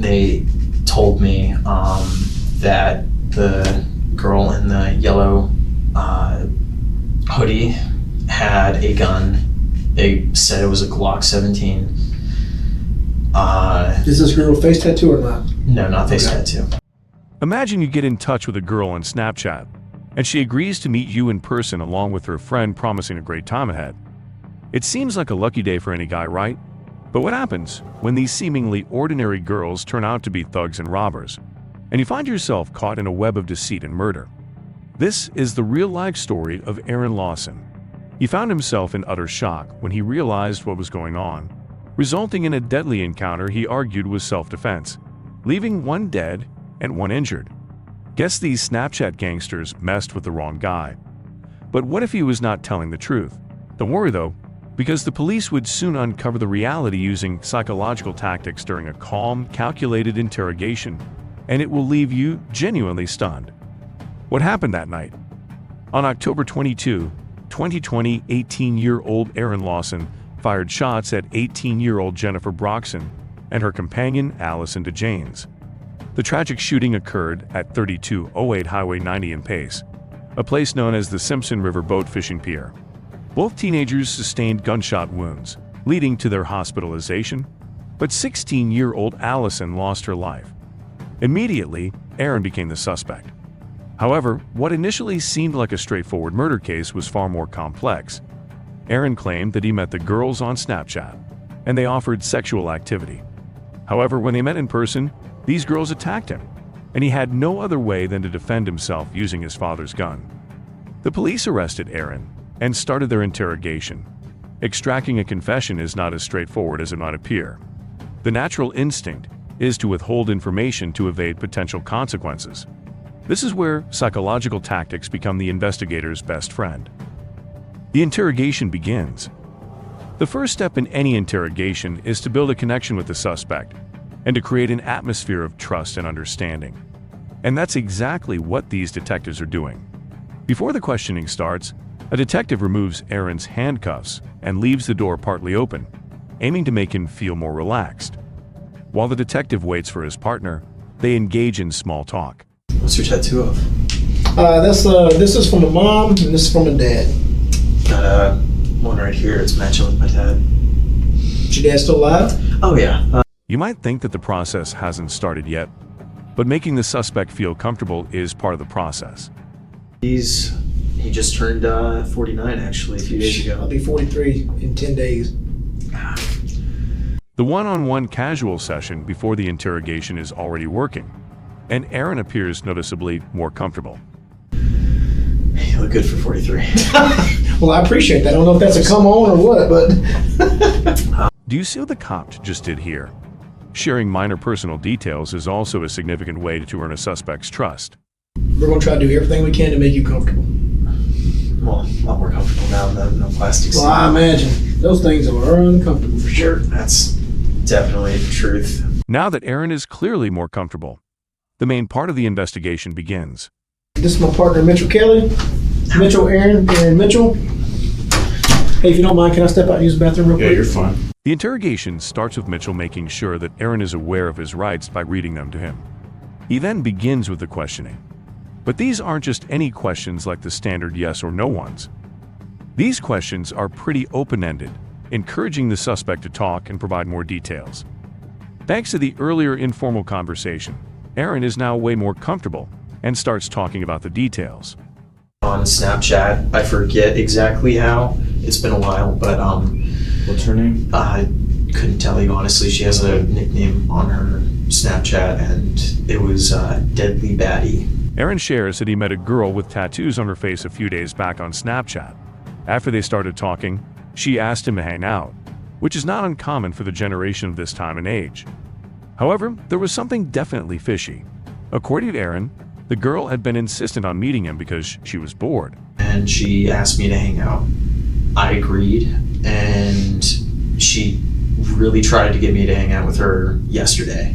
they told me that the girl in the yellow hoodie had a gun. They said it was a Glock 17. Is this girl face tattoo or not? No, not face tattoo. Imagine you get in touch with a girl on Snapchat, and she agrees to meet you in person along with her friend, promising a great time ahead. It seems like a lucky day for any guy, right? But what happens when these seemingly ordinary girls turn out to be thugs and robbers, and you find yourself caught in a web of deceit and murder? This is the real-life story of Aaron Lawson. He found himself in utter shock when he realized what was going on, resulting in a deadly encounter he argued was self-defense, leaving one dead and one injured. Guess these Snapchat gangsters messed with the wrong guy. But what if he was not telling the truth? Don't worry though, because the police would soon uncover the reality using psychological tactics during a calm, calculated interrogation, and it will leave you genuinely stunned. What happened that night? On October 22, 2020, 18-year-old Aaron Lawson fired shots at 18-year-old Jennifer Broxson and her companion Allison DeJanes. The tragic shooting occurred at 3208 Highway 90 in Pace, a place known as the Simpson River Boat Fishing Pier. Both teenagers sustained gunshot wounds, leading to their hospitalization, but 16-year-old Allison lost her life. Immediately, Aaron became the suspect. However, what initially seemed like a straightforward murder case was far more complex. Aaron claimed that he met the girls on Snapchat, and they offered sexual activity. However, when they met in person, these girls attacked him, and he had no other way than to defend himself using his father's gun. The police arrested Aaron and started their interrogation. Extracting a confession is not as straightforward as it might appear. The natural instinct is to withhold information to evade potential consequences. This is where psychological tactics become the investigator's best friend. The interrogation begins. The first step in any interrogation is to build a connection with the suspect and to create an atmosphere of trust and understanding. And that's exactly what these detectives are doing. Before the questioning starts, a detective removes Aaron's handcuffs and leaves the door partly open, aiming to make him feel more relaxed. While the detective waits for his partner, they engage in small talk. What's your tattoo of? This is from the mom, and this is from the dad. Got one right here. It's matching with my dad. Is your dad still alive? Oh yeah. You might think that the process hasn't started yet, but making the suspect feel comfortable is part of the process. He just turned 49 actually a few days ago. I'll be 43 in 10 days. The one-on-one casual session before the interrogation is already working, and Aaron appears noticeably more comfortable. You look good for 43. Well, I appreciate that. I don't know if that's a come on or what, but... Do you see what the cop just did here? Sharing minor personal details is also a significant way to earn a suspect's trust. We're going to try to do everything we can to make you comfortable. Well, a lot more comfortable now than no plastic seat. Well, I imagine. Those things are uncomfortable for sure. That's definitely the truth. Now that Aaron is clearly more comfortable, the main part of the investigation begins. This is my partner, Mitchell Kelly. Aaron Mitchell. Hey, if you don't mind, can I step out and use the bathroom real quick? Yeah, you're fine. The interrogation starts with Mitchell making sure that Aaron is aware of his rights by reading them to him. He then begins with the questioning. But these aren't just any questions like the standard yes or no ones. These questions are pretty open-ended, encouraging the suspect to talk and provide more details. Thanks to the earlier informal conversation, Aaron is now way more comfortable and starts talking about the details. On Snapchat, I forget exactly how. It's been a while, but What's her name? I couldn't tell you honestly. She has a nickname on her Snapchat, and it was Deadly Baddie. Aaron shares that he met a girl with tattoos on her face a few days back on Snapchat. After they started talking, she asked him to hang out, which is not uncommon for the generation of this time and age. However, there was something definitely fishy. According to Aaron, the girl had been insistent on meeting him because she was bored. And she asked me to hang out. I agreed, and she really tried to get me to hang out with her yesterday.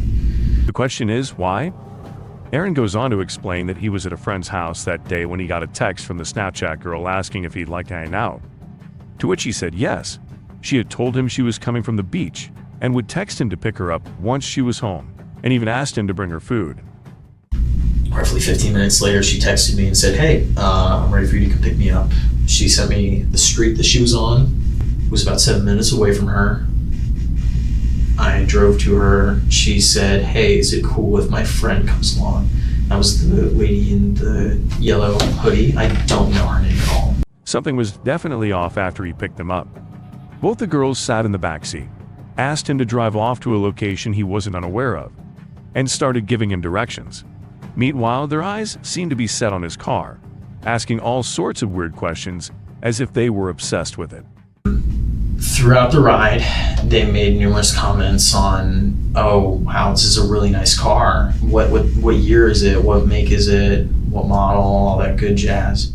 The question is, why? Aaron goes on to explain that he was at a friend's house that day when he got a text from the Snapchat girl asking if he'd like to hang out. To which he said yes. She had told him she was coming from the beach and would text him to pick her up once she was home, and even asked him to bring her food. Roughly 15 minutes later, she texted me and said, "Hey, I'm ready for you to come pick me up." She sent me the street that she was on. It was about 7 minutes away from her. I drove to her. She said, "Hey, is it cool if my friend comes along?" That was the lady in the yellow hoodie. I don't know her name at all. Something was definitely off after he picked them up. Both the girls sat in the backseat, asked him to drive off to a location he wasn't unaware of, and started giving him directions. Meanwhile, their eyes seemed to be set on his car, asking all sorts of weird questions as if they were obsessed with it. Throughout the ride, they made numerous comments on, "Oh, wow, this is a really nice car. What year is it? What make is it? What model?" All that good jazz.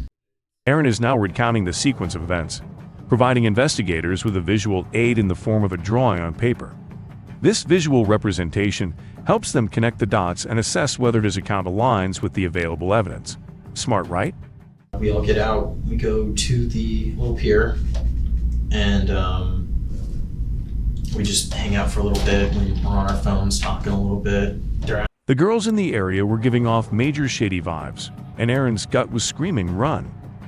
Aaron is now recounting the sequence of events, providing investigators with a visual aid in the form of a drawing on paper. This visual representation helps them connect the dots and assess whether his account aligns with the available evidence. Smart, right? We all get out. We go to the little pier, and we just hang out for a little bit. We're on our phones talking a little bit. The girls in the area were giving off major shady vibes, and Aaron's gut was screaming, "Run!"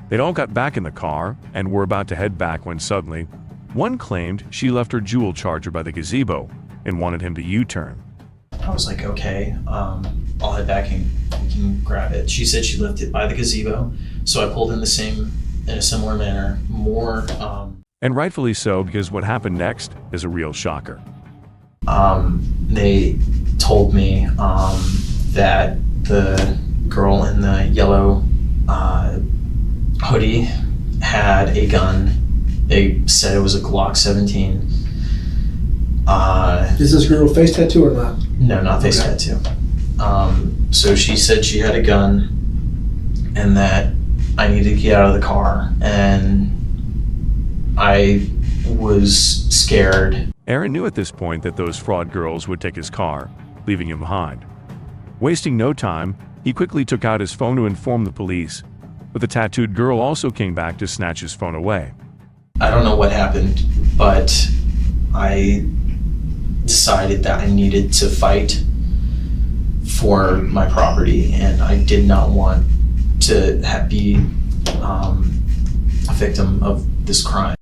They'd all got back in the car and were about to head back when suddenly, one claimed she left her jewel charger by the gazebo and wanted him to U-turn. I was like, "Okay, I'll head back and we can grab it." She said she left it by the gazebo, so I pulled in a similar manner, more. And rightfully so, because what happened next is a real shocker. They told me that the girl in the yellow hoodie had a gun. They said it was a Glock 17. Is this girl face tattoo or not? No, not face Okay. tattoo. So she said she had a gun and that I needed to get out of the car, and I was scared. Aaron knew at this point that those fraud girls would take his car, leaving him behind. Wasting no time, he quickly took out his phone to inform the police, but the tattooed girl also came back to snatch his phone away. I don't know what happened, but I decided that I needed to fight for my property, and I did not want to be a victim of this crime.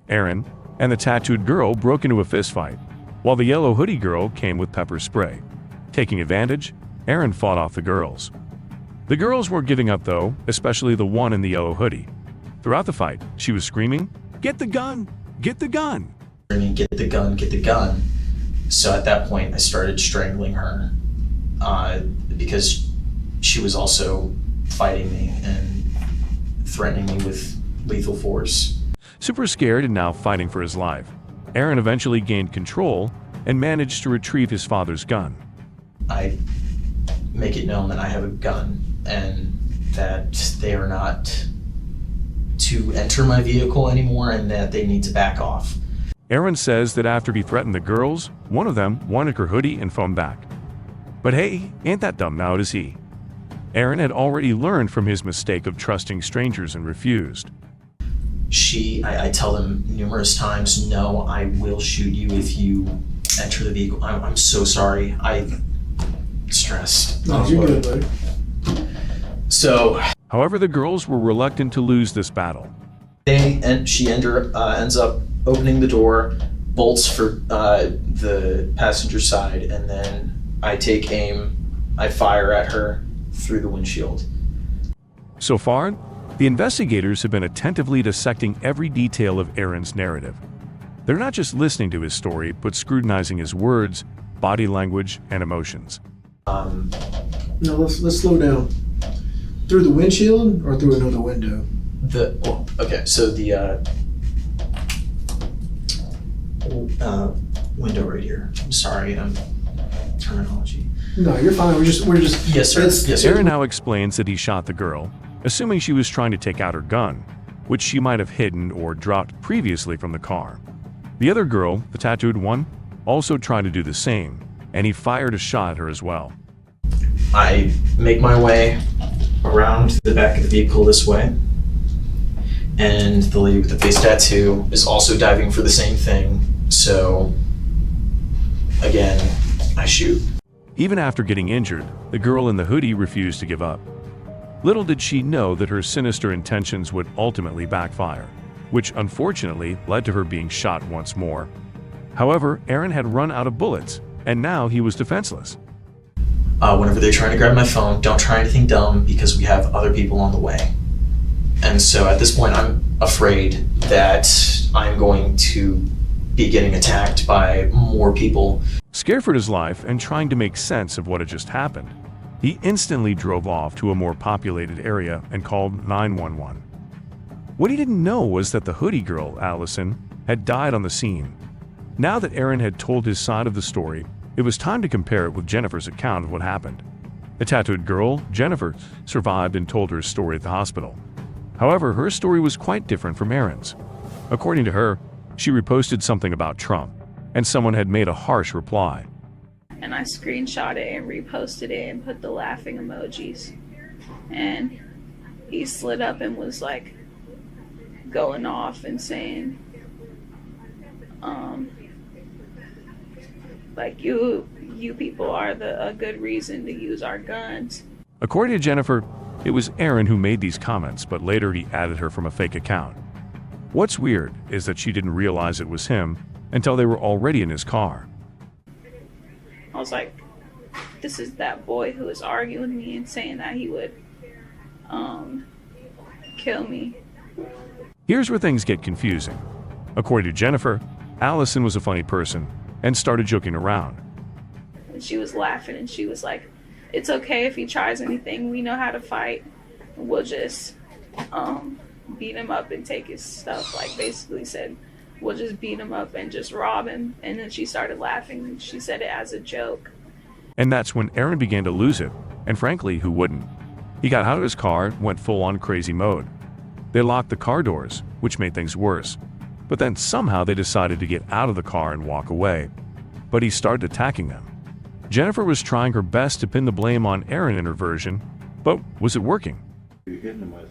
Aaron and the tattooed girl broke into a fistfight, while the yellow hoodie girl came with pepper spray. Taking advantage, Aaron fought off the girls. The girls were giving up though, especially the one in the yellow hoodie. Throughout the fight, she was screaming, "Get the gun! Get the gun!" Screaming, "Get the gun, get the gun." So at that point, I started strangling her because she was also fighting me and threatening me with lethal force. Super scared and now fighting for his life, Aaron eventually gained control and managed to retrieve his father's gun. I make it known that I have a gun and that they are not to enter my vehicle anymore and that they need to back off. Aaron says that after he threatened the girls, one of them wanted her hoodie and phone back. But hey, ain't that dumb now, is he? Aaron had already learned from his mistake of trusting strangers and refused. I tell them numerous times, "No, I will shoot you if you enter the vehicle." I'm so sorry. I'm stressed. No, you're good, buddy. So However, the girls were reluctant to lose this battle. she ends up opening the door, bolts for the passenger side, and then I take aim. I fire at her through the windshield. So far, the investigators have been attentively dissecting every detail of Aaron's narrative. They're not just listening to his story, but scrutinizing his words, body language, and emotions. Now let's slow down. Through the windshield or through another window? So the window right here. I'm sorry, terminology. No, you're fine. We're just. Yes, sir. it's- Yes, sir. Aaron now explains that he shot the girl, assuming she was trying to take out her gun, which she might have hidden or dropped previously from the car. The other girl, the tattooed one, also tried to do the same, and he fired a shot at her as well. I make my way around the back of the vehicle this way, and the lady with the face tattoo is also diving for the same thing. So again, I shoot. Even after getting injured, the girl in the hoodie refused to give up. Little did she know that her sinister intentions would ultimately backfire, which unfortunately led to her being shot once more. However, Aaron had run out of bullets, and now he was defenseless. Whenever they're trying to grab my phone, don't try anything dumb because we have other people on the way. And so at this point, I'm afraid that I'm going to be getting attacked by more people. Scared for his life and trying to make sense of what had just happened, he instantly drove off to a more populated area and called 911. What he didn't know was that the hoodie girl, Allison, had died on the scene. Now that Aaron had told his side of the story, it was time to compare it with Jennifer's account of what happened. The tattooed girl, Jennifer, survived and told her story at the hospital. However, her story was quite different from Aaron's. According to her, she reposted something about Trump, and someone had made a harsh reply. And I screenshot it and reposted it and put the laughing emojis. And he slid up and was like going off and saying, like you people are a good reason to use our guns. According to Jennifer, it was Aaron who made these comments, but later he added her from a fake account. What's weird is that she didn't realize it was him until they were already in his car. I was like, this is that boy who was arguing with me and saying that he would kill me. Here's where things get confusing. According to Jennifer, Allison was a funny person and started joking around. And she was laughing and she was like, it's okay if he tries anything. We know how to fight. We'll just beat him up and take his stuff. Like basically said, we'll just beat him up and just rob him. And then she started laughing. She said it as a joke. And that's when Aaron began to lose it. And frankly, who wouldn't? He got out of his car and went full-on crazy mode. They locked the car doors, which made things worse. But then somehow they decided to get out of the car and walk away. But he started attacking them. Jennifer was trying her best to pin the blame on Aaron in her version, but was it working? What are you hitting him with?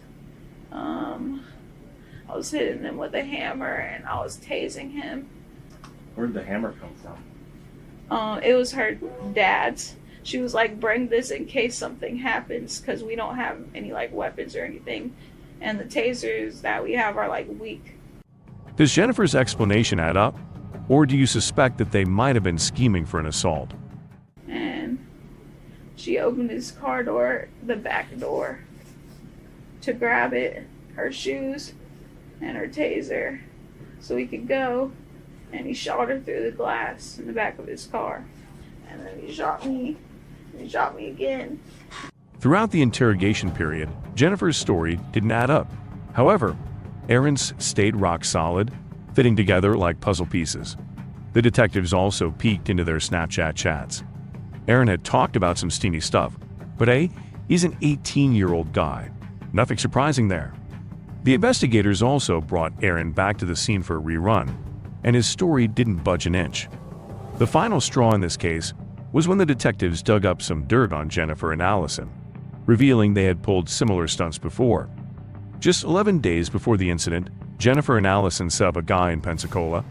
I was hitting him with a hammer and I was tasing him. Where did the hammer come from? It was her dad's. She was like, bring this in case something happens because we don't have any like weapons or anything. And the tasers that we have are like weak. Does Jennifer's explanation add up? Or do you suspect that they might have been scheming for an assault? And she opened his car door, the back door, to grab it, her shoes, and her taser, so he could go. And he shot her through the glass in the back of his car. And then he shot me. And he shot me again. Throughout the interrogation period, Jennifer's story didn't add up. However, Aaron's stayed rock solid, fitting together like puzzle pieces. The detectives also peeked into their Snapchat chats. Aaron had talked about some steamy stuff, but he's an 18-year-old guy. Nothing surprising there. The investigators also brought Aaron back to the scene for a rerun, and his story didn't budge an inch. The final straw in this case was when the detectives dug up some dirt on Jennifer and Allison, revealing they had pulled similar stunts before. Just 11 days before the incident, Jennifer and Allison set up a guy in Pensacola.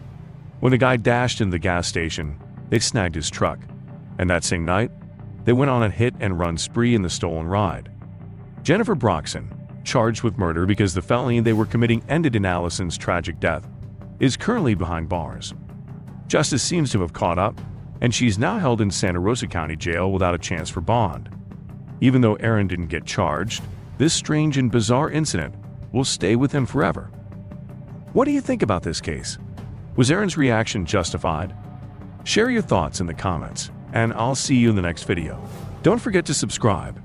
When the guy dashed into the gas station, they snagged his truck, and that same night, they went on a hit-and-run spree in the stolen ride. Jennifer Broxson, charged with murder because the felony they were committing ended in Allison's tragic death, is currently behind bars. Justice seems to have caught up, and she's now held in Santa Rosa County Jail without a chance for bond. Even though Aaron didn't get charged, this strange and bizarre incident will stay with him forever. What do you think about this case? Was Aaron's reaction justified? Share your thoughts in the comments, and I'll see you in the next video. Don't forget to subscribe.